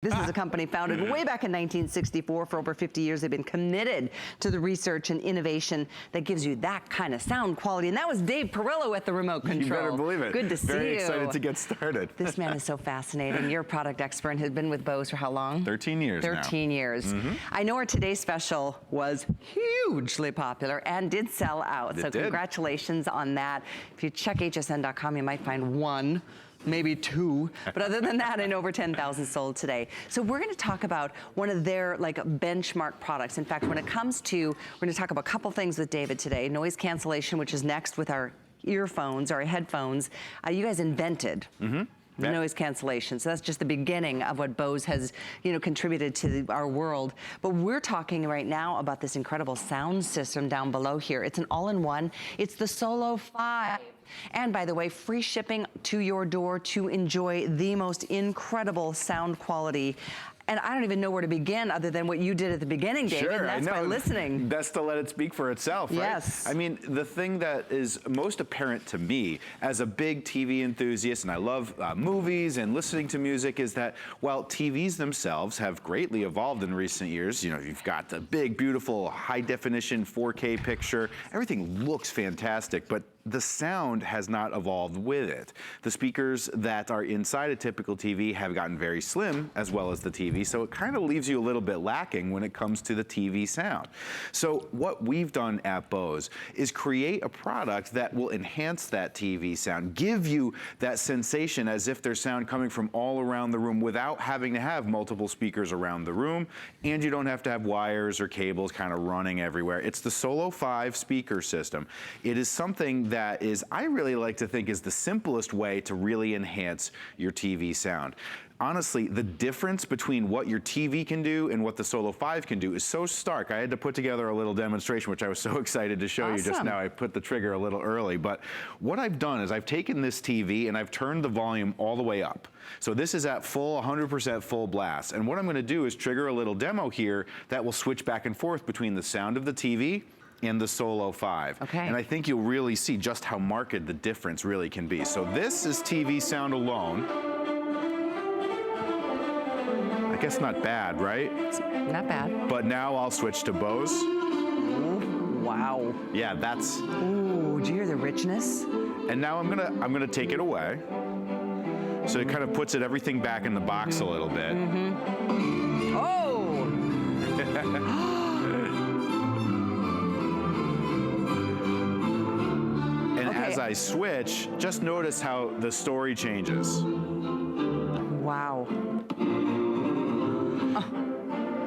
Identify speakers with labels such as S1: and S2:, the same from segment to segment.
S1: This is a company founded way back in 1964. For over 50 years, they've been committed to the research and innovation that gives you that kind of sound quality. And that was Dave Perillo at the remote control.
S2: You better believe it.
S1: Good to see you.
S2: Very excited to get started.
S1: This man is so fascinating. You're a product expert and has been with Bose for how long?
S2: 13 years
S1: 13
S2: now.
S1: years. I know our today's special was hugely popular and did sell out. So congratulations on that. If you check hsn.com, you might find one, maybe two, but other than that, and over 10,000 sold today. So we're gonna talk about one of their benchmark products. In fact, when it comes to, we're gonna talk about a couple things with David today. Noise cancellation, which is next with our earphones, our headphones. You guys invented the noise cancellation. So that's just the beginning of what Bose has, contributed to our world. But we're talking right now about this incredible sound system down below here. It's an all-in-one. It's the Solo 5. And by the way, free shipping to your door to enjoy the most incredible sound quality. And I don't even know where to begin other than what you did at the beginning, David.
S2: Sure,
S1: and that's by listening.
S2: Best to let it speak for itself, right?
S1: Yes.
S2: I mean, the thing that is most apparent to me as a big TV enthusiast, and I love movies and listening to music, is that while TVs themselves have greatly evolved in recent years, you've got the big, beautiful, high-definition 4K picture. Everything looks fantastic, but the sound has not evolved with it. The speakers that are inside a typical TV have gotten very slim, as well as the TV, so it kind of leaves you a little bit lacking when it comes to the TV sound. So what we've done at Bose is create a product that will enhance that TV sound, give you that sensation as if there's sound coming from all around the room without having to have multiple speakers around the room, and you don't have to have wires or cables kind of running everywhere. It's the Solo 5 speaker system. It is something that I really like to think is the simplest way to really enhance your TV sound. Honestly, the difference between what your TV can do and what the Solo 5 can do is so stark. I had to put together a little demonstration, which I was so excited to show you just now. I put the trigger a little early, but what I've done is I've taken this TV and I've turned the volume all the way up. So this is at full, 100% full blast. And what I'm gonna do is trigger a little demo here that will switch back and forth between the sound of the TV and the Solo 5.
S1: Okay.
S2: And I think you'll really see just how marked the difference really can be. So this is TV sound alone. I guess not bad, right?
S1: Not bad.
S2: But now I'll switch to Bose.
S1: Ooh, wow.
S2: Yeah, that's.
S1: Ooh, do you hear the richness?
S2: And now I'm gonna take it away. So it kind of puts everything back in the box a little bit.
S1: Oh!
S2: And as I switch, just notice how the story changes.
S1: Wow.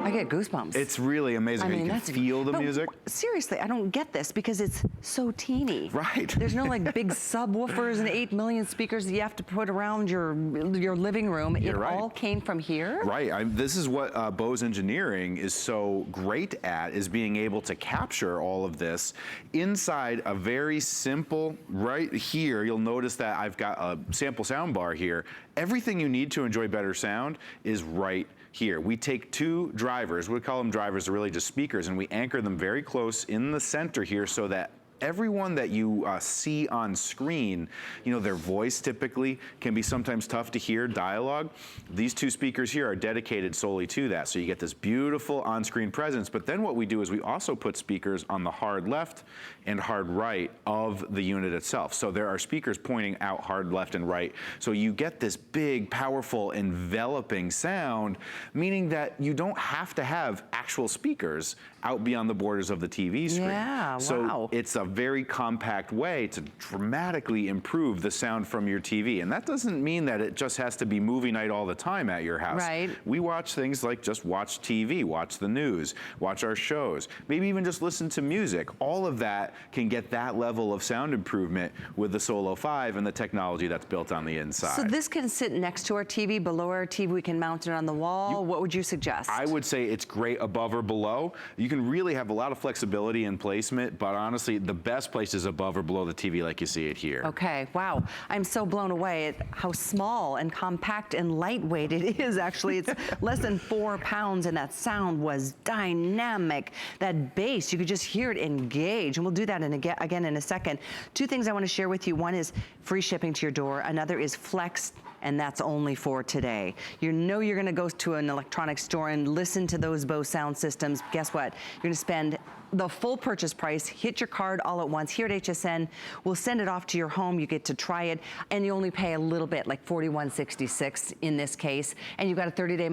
S1: I get goosebumps.
S2: It's really amazing. You can feel the music.
S1: Seriously, I don't get this because it's so teeny.
S2: Right.
S1: There's no big subwoofers and 8 million speakers that you have to put around your living room. It all came from here?
S2: Right. This is what Bose Engineering is so great at, is being able to capture all of this inside a very simple, right here, you'll notice that I've got a sample sound bar here. Everything you need to enjoy better sound is right here. We take two drivers, we call them drivers, they're really just speakers, and we anchor them very close in the center here so that everyone that you see on screen, their voice typically can be sometimes tough to hear, dialogue. These two speakers here are dedicated solely to that. So you get this beautiful on-screen presence, but then what we do is we also put speakers on the hard left and hard right of the unit itself. So there are speakers pointing out hard left and right. So you get this big, powerful, enveloping sound, meaning that you don't have to have actual speakers out beyond the borders of the TV screen.
S1: Yeah,
S2: so
S1: wow.
S2: It's a very compact way to dramatically improve the sound from your TV. And that doesn't mean that it just has to be movie night all the time at your house.
S1: Right.
S2: We watch things like just watch TV, watch the news, watch our shows, maybe even just listen to music. All of that can get that level of sound improvement with the Solo 5 and the technology that's built on the inside.
S1: So this can sit next to our TV, below our TV, we can mount it on the wall. What would you suggest?
S2: I would say it's great above or below. You can really have a lot of flexibility in placement, but honestly, the best place is above or below the TV like you see it here.
S1: Okay, wow. I'm so blown away at how small and compact and lightweight it is. Actually, it's less than 4 pounds, and that sound was dynamic. That bass, you could just hear it engage, and we'll do that again in a second. Two things I want to share with you. One is free shipping to your door. Another is flex and that's only for today. You know you're gonna go to an electronics store and listen to those Bose sound systems. Guess what? You're gonna spend the full purchase price, hit your card all at once. Here at HSN, we'll send it off to your home. You get to try it, and you only pay a little bit, like $41.66 in this case, and you've got a 30-day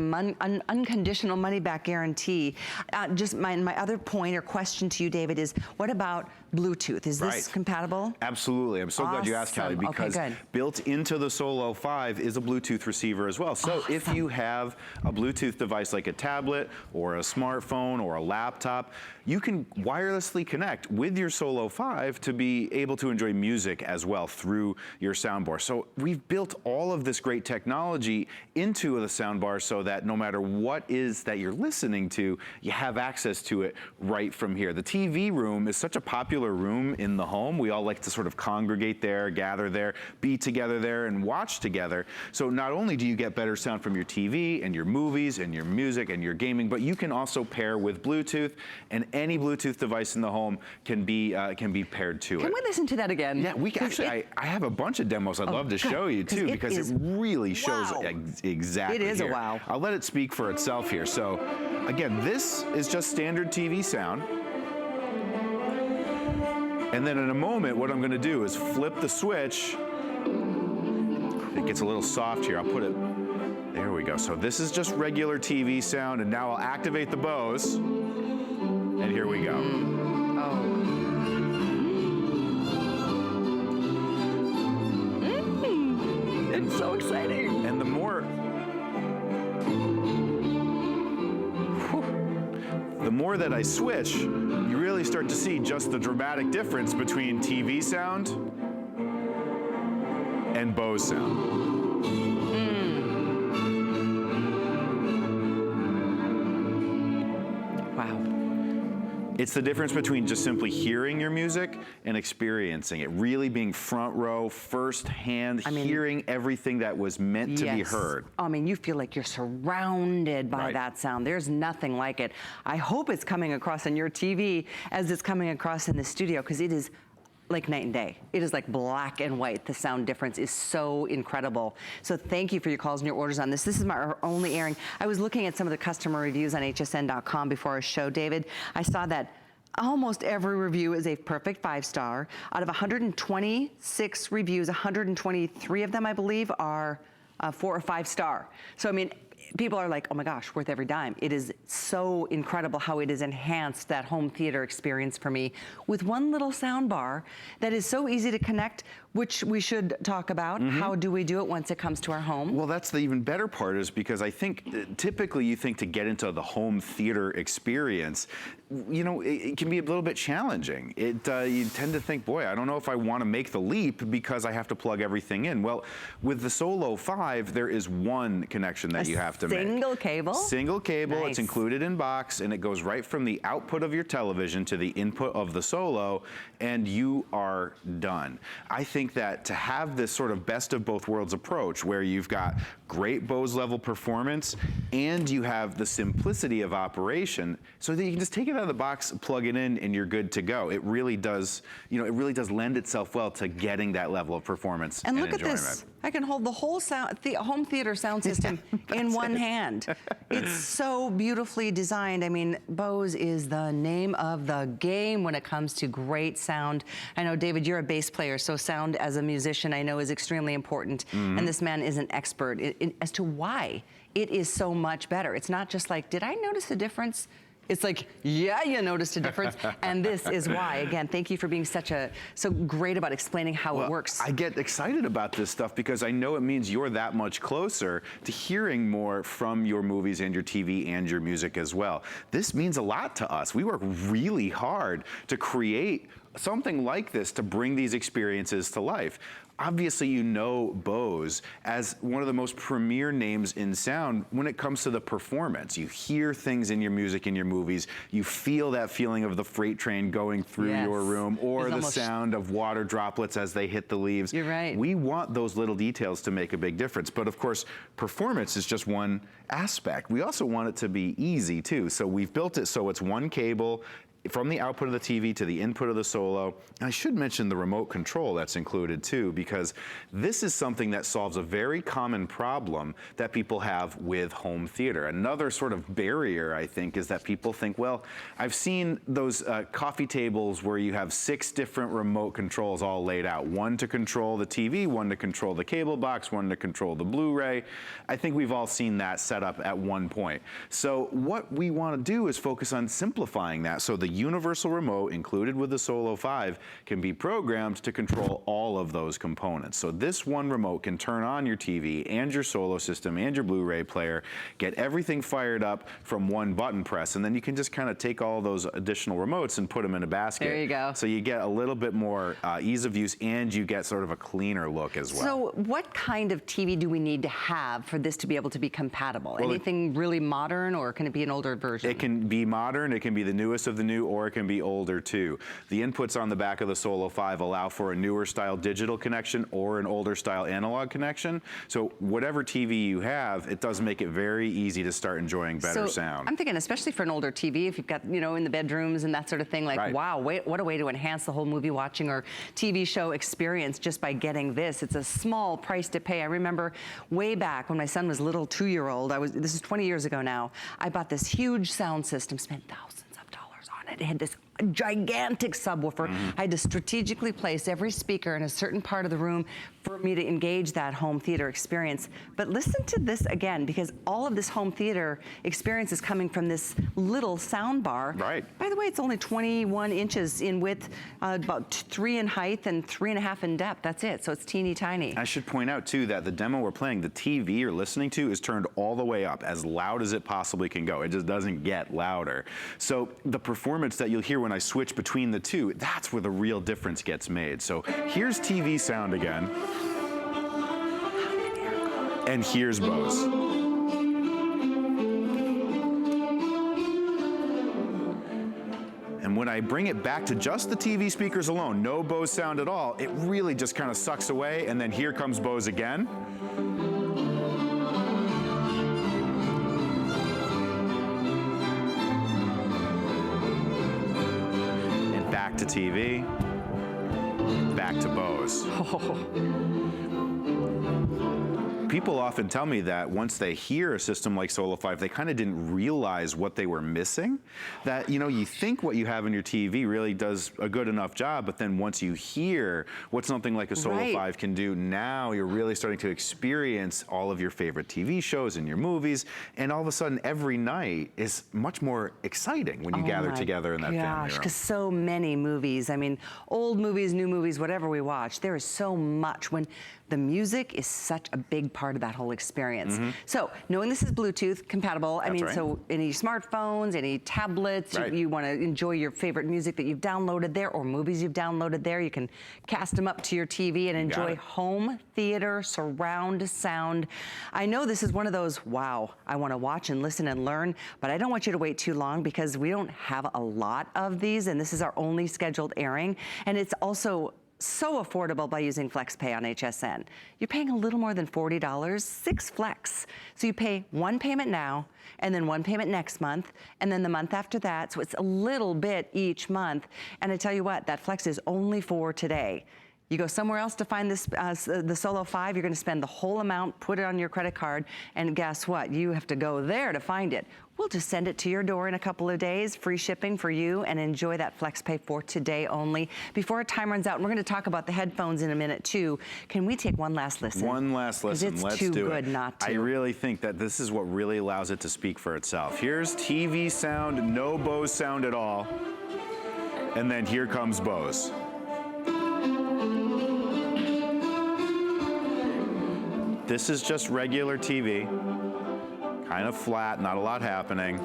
S1: unconditional money-back guarantee. Just my other point or question to you, David, is what about Bluetooth? Is this compatible?
S2: Absolutely. I'm so glad you asked, Callie, because built into the Solo 5 is a Bluetooth receiver as well. So if you have a Bluetooth device like a tablet or a smartphone or a laptop, you can wirelessly connect with your Solo 5 to be able to enjoy music as well through your soundbar. So we've built all of this great technology into the soundbar so that no matter what is that you're listening to, you have access to it right from here. The TV room is such a popular room in the home. We all like to sort of congregate there, gather there, be together there, and watch together. So not only do you get better sound from your TV and your movies and your music and your gaming, but you can also pair with Bluetooth, and any Bluetooth device in the home can be paired to it.
S1: Can we listen to that again?
S2: Yeah, we can actually. I have a bunch of demos I'd love to show you too, because it really shows exactly.
S1: It is
S2: here.
S1: a wow.
S2: I'll let it speak for itself here. So again, this is just standard TV sound. And then in a moment, what I'm going to do is flip the switch. It gets a little soft here. I'll put it, there we go. So this is just regular TV sound, and now I'll activate the Bose. And here we go.
S1: It's so exciting.
S2: And the more that I switch, you really start to see just the dramatic difference between TV sound and Bose sound.
S1: Wow.
S2: It's the difference between just simply hearing your music and experiencing it, really being front row, firsthand, hearing everything that was meant to be heard.
S1: I mean, you feel like you're surrounded by that sound. There's nothing like it. I hope it's coming across on your TV as it's coming across in the studio, because it is like night and day. It is like black and white. The sound difference is so incredible. So thank you for your calls and your orders on this. This is my only airing. I was looking at some of the customer reviews on hsn.com before our show, David. I saw that almost every review is a perfect 5-star. Out of 126 reviews, 123 of them, I believe, are 4 or 5-star. So I mean, people are like, oh my gosh, worth every dime. It is so incredible how it has enhanced that home theater experience for me with one little sound bar that is so easy to connect, which we should talk about. How do we do it once it comes to our home?
S2: Well, that's the even better part, is because I think typically you think to get into the home theater experience, you know, it can be a little bit challenging. You tend to think, boy, I don't know if I want to make the leap because I have to plug everything in. Well, with the Solo 5, there is one connection that you have to make.
S1: Single cable?
S2: Single cable. It's included in box, and it goes right from the output of your television to the input of the Solo, and you are done. I think that to have this sort of best of both worlds approach, where you've got great Bose level performance and you have the simplicity of operation, so that you can just take it out of the box, plug it in, and you're good to go. It really does, you know, it really does lend itself well to getting that level of performance and
S1: look
S2: enjoyment.
S1: at this. I can hold the whole home theater sound system in one hand. It's so beautifully designed. I mean, Bose is the name of the game when it comes to great sound. I know, David, you're a bass player, so sound as a musician I know is extremely important. And this man is an expert as to why it is so much better. It's not just like, did I notice a difference? It's like, yeah, you noticed a difference, and this is why. Again, thank you for being so great about explaining how it works.
S2: I get excited about this stuff because I know it means you're that much closer to hearing more from your movies and your TV and your music as well. This means a lot to us. We work really hard to create something like this to bring these experiences to life. Obviously, you know Bose as one of the most premier names in sound when it comes to the performance. You hear things in your music, in your movies. You feel that feeling of the freight train going through your room, or the sound of water droplets as they hit the leaves.
S1: You're right.
S2: We want those little details to make a big difference. But of course, performance is just one aspect. We also want it to be easy too. So we've built it so it's one cable. from the output of the TV to the input of the Solo. And I should mention the remote control that's included too, because this is something that solves a very common problem that people have with home theater. Another sort of barrier, I think, is that people think, well, I've seen those coffee tables where you have 6 different remote controls all laid out. One to control the TV, one to control the cable box, one to control the Blu-ray. I think we've all seen that set up at one point. So what we want to do is focus on simplifying that so the universal remote included with the Solo 5 can be programmed to control all of those components. So this one remote can turn on your TV and your Solo system and your Blu-ray player, get everything fired up from one button press, and then you can just kind of take all those additional remotes and put them in a basket.
S1: There you go.
S2: So you get a little bit more ease of use, and you get sort of a cleaner look as well.
S1: So what kind of TV do we need to have for this to be able to be compatible?
S2: Well,
S1: anything really modern, or can it be an older version?
S2: It can be modern, it can be the newest of the new, or it can be older too. The inputs on the back of the Solo 5 allow for a newer style digital connection or an older style analog connection. So whatever TV you have, it does make it very easy to start enjoying better sound.
S1: I'm thinking, especially for an older TV, if you've got, you know, in the bedrooms and that sort of thing, like,
S2: right.
S1: Wow, what a way to enhance the whole movie watching or TV show experience just by getting this. It's a small price to pay. I remember way back when my son was a little 2-year-old, this is 20 years ago now, I bought this huge sound system, spent thousands of dollars on it. It had this gigantic subwoofer. I had to strategically place every speaker in a certain part of the room for me to engage that home theater experience. But listen to this again, because all of this home theater experience is coming from this little sound bar.
S2: Right.
S1: By the way, it's only 21 inches in width, about 3 in height and 3.5 in depth. That's it. So it's teeny tiny.
S2: I should point out too that the demo we're playing, the TV you're listening to is turned all the way up, as loud as it possibly can go. It just doesn't get louder. So the performance that you'll hear when I switch between the two, that's where the real difference gets made. So here's TV sound again. And here's Bose. And when I bring it back to just the TV speakers alone, no Bose sound at all, it really just kind of sucks away, and then here comes Bose again. And back to TV, back to Bose. People often tell me that once they hear a system like Solo 5, they kind of didn't realize what they were missing. That, you know, you think what you have in your TV really does a good enough job, but then once you hear what something like a Solo 5 can do, now you're really starting to experience all of your favorite TV shows and your movies, and all of a sudden every night is much more exciting when you gather together in that family room.
S1: Because so many movies, I mean, old movies, new movies, whatever we watch, there is so much when the music is such a big part of that whole experience. So knowing this is Bluetooth compatible, I mean, so any smartphones, any tablets, you want to enjoy your favorite music that you've downloaded there or movies you've downloaded there, you can cast them up to your TV and enjoy home theater surround sound. I know this is one of those, wow, I want to watch and listen and learn, but I don't want you to wait too long because we don't have a lot of these, and this is our only scheduled airing. And it's also so affordable by using FlexPay on HSN. You're paying a little more than $40, 6 Flex. So you pay one payment now, and then one payment next month, and then the month after that. So it's a little bit each month. And I tell you what, that Flex is only for today. You go somewhere else to find this, the Solo 5, you're gonna spend the whole amount, put it on your credit card, and guess what? You have to go there to find it. We'll just send it to your door in a couple of days, free shipping for you, and enjoy that FlexPay for today only. Before our time runs out, and we're gonna talk about the headphones in a minute too, can we take one last listen?
S2: One last listen, let's do it.
S1: It's too good not to.
S2: I really think that this is what really allows it to speak for itself. Here's TV sound, no Bose sound at all, and then here comes Bose. This is just regular TV, kind of flat, not a lot happening.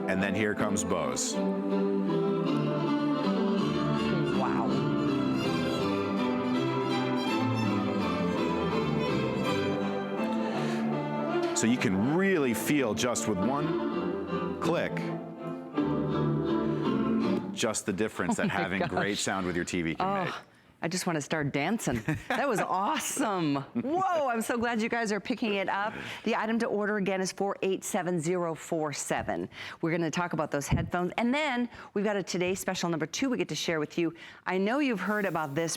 S2: And then here comes Bose.
S1: Wow.
S2: So you can really feel just with one click, just the difference that having great sound with your TV can make.
S1: I just want to start dancing. That was awesome. Whoa, I'm so glad you guys are picking it up. The item to order again is 487047. We're going to talk about those headphones. And then we've got a Today Special number 2 we get to share with you. I know you've heard about this